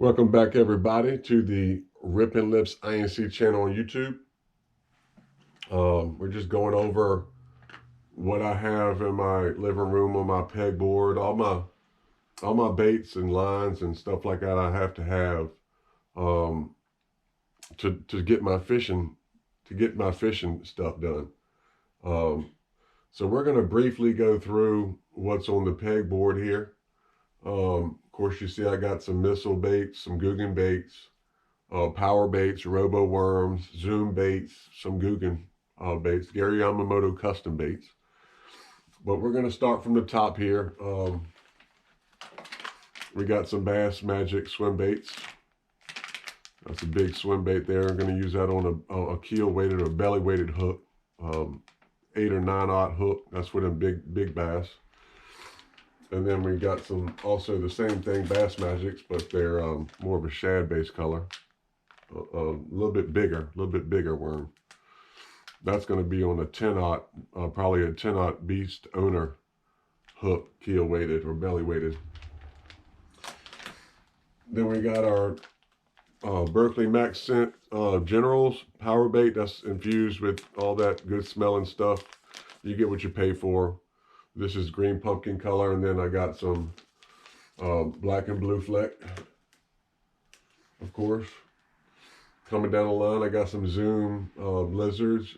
Welcome back, everybody, to the Rippin' Lips INC channel on YouTube. We're just going over what I have in my living room on my pegboard, all my baits and lines and stuff like that. I have to have to get my fishing stuff done. So we're going to briefly go through what's on the pegboard here. Of course, you see I got some missile baits, some Googan baits, power baits, robo worms, zoom baits, some Googan baits, Gary Yamamoto custom baits. But we're going to start from the top here. We got some Bass Magic swim baits. That's a big swim bait there. I'm going to use that on a keel weighted or belly weighted hook, 8 or 9/0 hook. That's for them big bass. And then we got some, also the same thing, Bass Magics, but they're more of a shad-based color. A little bit bigger worm. That's going to be on a 10/0, probably a 10/0 Beast Owner hook, keel weighted or belly weighted. Then we got our Berkley Max Scent Generals power bait. That's infused with all that good smelling stuff. You get what you pay for. This is green pumpkin color, and then I got some black and blue fleck, of course. Coming down the line, I got some Zoom lizards,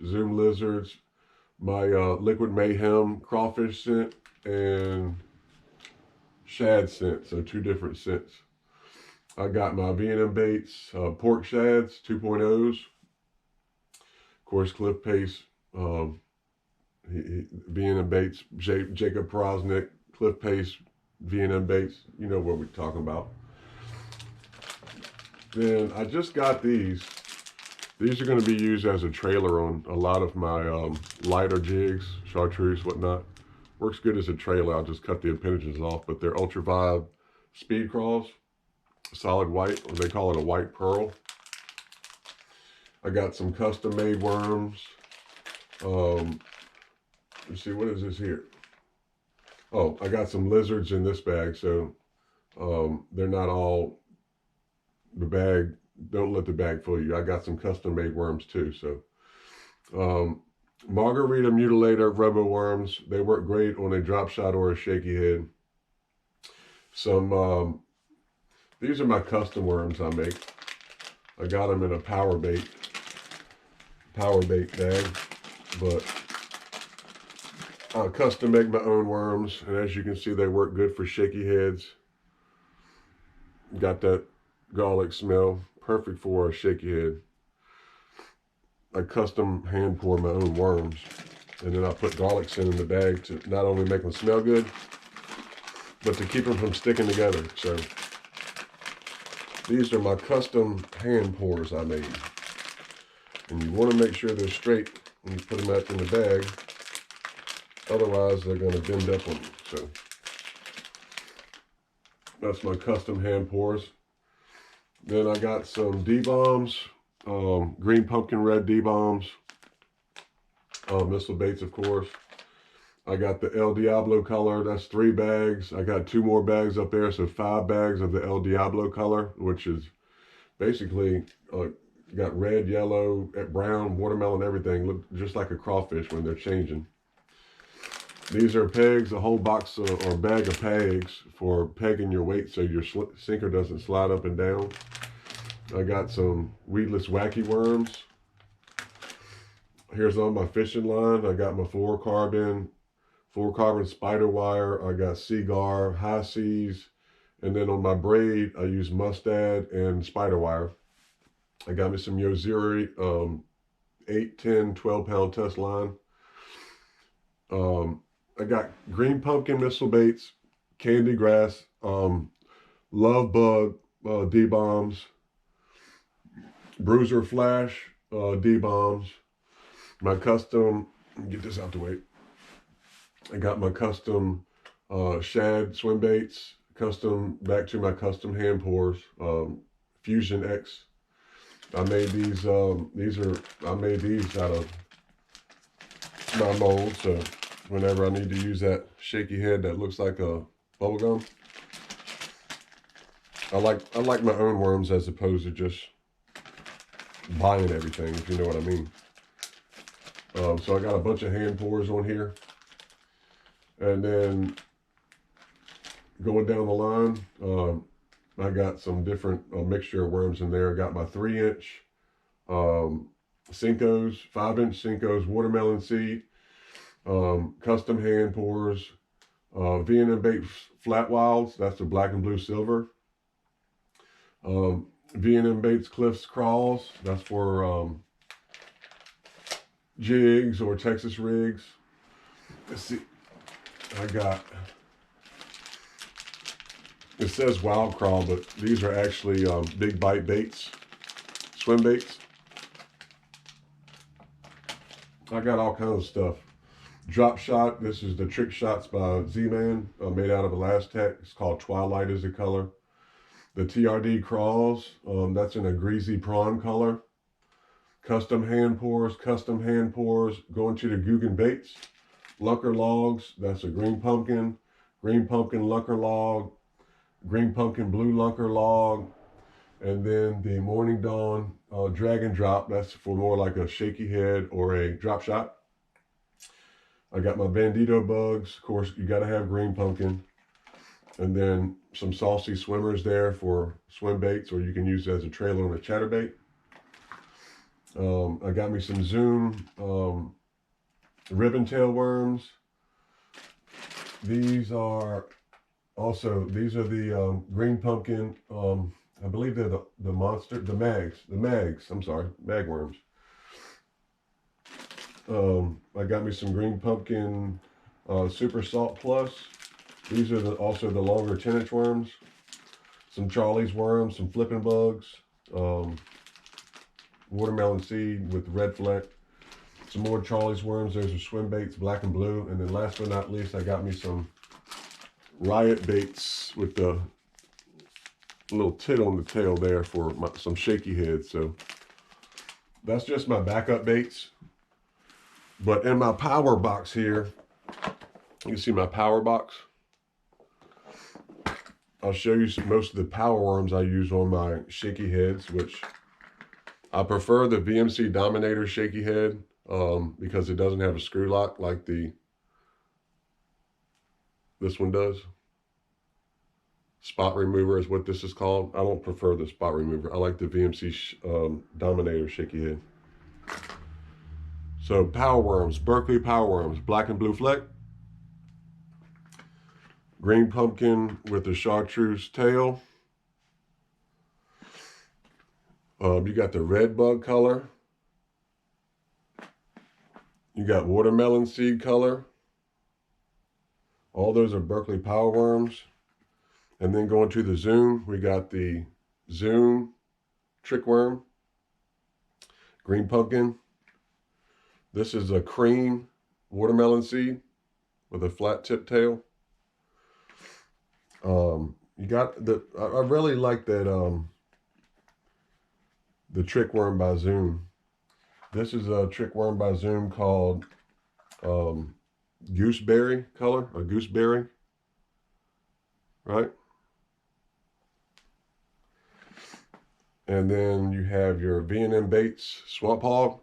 my Liquid Mayhem crawfish scent, and shad scent, so 2 different scents. I got my V&M baits, pork shads, 2.0s. Of course, Cliff Pace, V&M baits, Jacob Prosnick, Cliff Pace, V&M baits. You know what we're talking about. Then I just got these. These are going to be used as a trailer on a lot of my lighter jigs, chartreuse, whatnot. Works good as a trailer. I'll just cut the appendages off, but they're Ultra Vibe Speed Craws, solid white, or they call it a white pearl. I got some custom made worms. Let's see, what is this here? Oh, I got some lizards in this bag, so they're not all the bag. Don't let the bag fool you. I got some custom made worms too. So Margarita Mutilator Robo Worms, they work great on a drop shot or a shaky head. Some these are my custom worms I make. I got them in a power bait bag, but I custom make my own worms, and as you can see, they work good for shaky heads. Got that garlic smell, perfect for a shaky head. I custom hand pour my own worms, and then I put garlic scent in the bag to not only make them smell good, but to keep them from sticking together. So these are my custom hand pours I made, and you want to make sure they're straight when you put them out in the bag. Otherwise, they're going to bend up on you. So that's my custom hand pours. Then I got some D-bombs, green pumpkin red D-bombs, missile baits, of course. I got the El Diablo color. That's 3 bags. I got 2 more bags up there, so 5 bags of the El Diablo color, which is basically got red, yellow, brown, watermelon, everything. Look just like a crawfish when they're changing. These are pegs, a whole box or bag of pegs for pegging your weight so your sinker doesn't slide up and down. I got some weedless wacky worms. Here's on my fishing line. I got my 4 carbon spider wire. I got Seagar, High Seas, and then on my braid I use mustad and spider wire. I got me some Yozuri 8, 10, 12 pound test line. I got green pumpkin missile baits, candy grass, love bug D-bombs, bruiser flash D-bombs, my custom, get this out the way. I got my custom shad swim baits, back to my custom hand pours, Fusion X. I made these, I made these out of my mold, so whenever I need to use that shaky head that looks like a bubble gum, I like my own worms as opposed to just buying everything, if you know what I mean. So I got a bunch of hand pours on here. And then going down the line, I got some different mixture of worms in there. I got my 3-inch Cinco's, 5-inch Cinco's watermelon seed, custom hand pours, V&M Bait Flat Wilds, that's the black and blue silver. V&M Baits Cliffs Crawls, that's for jigs or Texas rigs. Let's see, I got, it says wild crawl, but these are actually big bite baits, swim baits. I got all kinds of stuff. Drop Shot, this is the Trick Shots by Z-Man, made out of Elastec. It's called Twilight is the color. The TRD Crawls, that's in a greasy prawn color. Custom hand pours, going to the Guggen Baits. Lunker Logs, that's a green pumpkin lunker log, green pumpkin blue lunker log, and then the Morning Dawn Dragon Drop, that's for more like a shaky head or a drop shot. I got my Bandito bugs, of course you got to have green pumpkin, and then some Saucy Swimmers there for swim baits, or you can use it as a trailer on a chatterbait. I got me some Zoom ribbon tail worms. These are the green pumpkin, I believe they're the mags, I'm sorry, magworms. I got me some green pumpkin Super Salt Plus. These are also the longer 10-inch worms. Some Charlie's worms, some flipping bugs, watermelon seed with red fleck. Some more Charlie's worms. Those are swim baits, black and blue. And then last but not least, I got me some Riot baits with the little tit on the tail there for some shaky heads. So that's just my backup baits. But in my power box here, you can see my power box. I'll show you most of the power worms I use on my shaky heads, which I prefer the VMC Dominator shaky head because it doesn't have a screw lock like this one does. Spot remover is what this is called. I don't prefer the spot remover. I like the VMC Dominator shaky head. So power worms, Berkley power worms, black and blue fleck. Green pumpkin with the chartreuse tail. You got the red bug color. You got watermelon seed color. All those are Berkley power worms. And then going to the Zoom, we got the Zoom trick worm. Green pumpkin. This is a cream watermelon seed with a flat tip tail. You got I really like that the trick worm by Zoom. This is a trick worm by Zoom called gooseberry color, a gooseberry, right? And then you have your V&M Baits Swamp Hog.